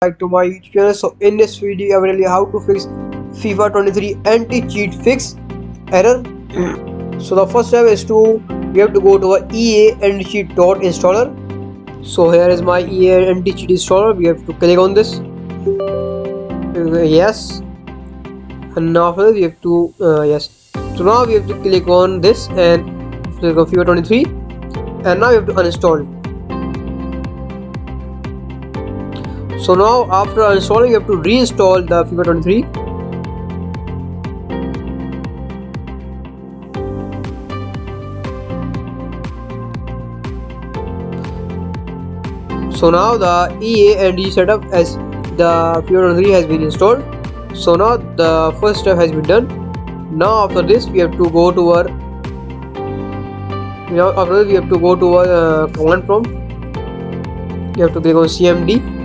back to my YouTube channel. So in this video I will tell you how to fix FIFA 23 anti-cheat fix error. So the first step is we have to go to our EA anti-cheat installer. So here is my EA anti-cheat installer. We have to click on this. Yes, and now after we have to yes. So now we have to click on this and click on FIFA 23, and now we have to uninstall. So now after installing, you have to reinstall the FIFA 23. So now the EA and E setup as the FIFA 23 has been installed. So now the first step has been done. Now after this we have to go to our command prompt. You have to click on Cmd.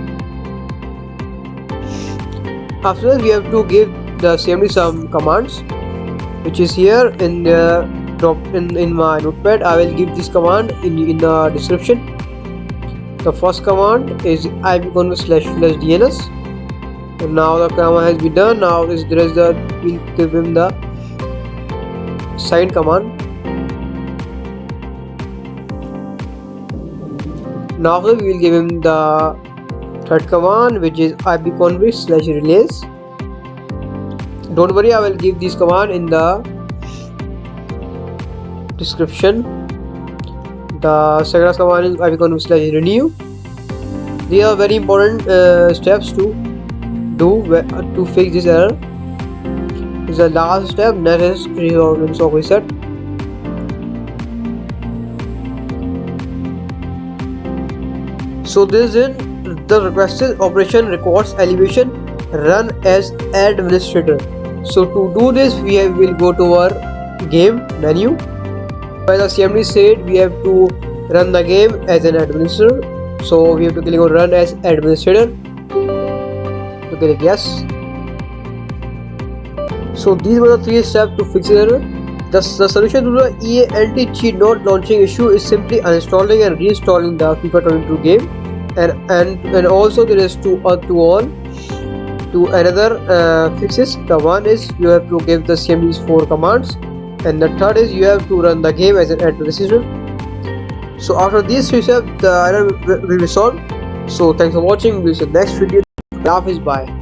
After that we have to give the Cmd some commands, which is here in the in my notepad. I will give this command in the description. The first command is ipconfig/flushdns. And now the command has been done. Now we'll give him the sign command. Now we will give him the third command, which is ipconfig/relase. Don't worry, I will give this command in the description. The second command is ipconfig/renew. These are very important steps to do to fix this error. This is the last step. Next is winsock reset. So this is it. The requested operation records elevation run as administrator. So to do this we will go to our game menu. By the Cmd said we have to run the game as an administrator. So we have to click on run as administrator. To click yes. So these were the 3 steps to fix the error. The solution to the EA anti-cheat not launching issue is simply uninstalling and reinstalling the FIFA 22 game. And also there is two another fixes. The one is you have to give the Cmd's 4 commands, and the third is you have to run the game as an administrator. So after these 3 steps the error will be solved. So thanks for watching. We'll see you next video. Bye.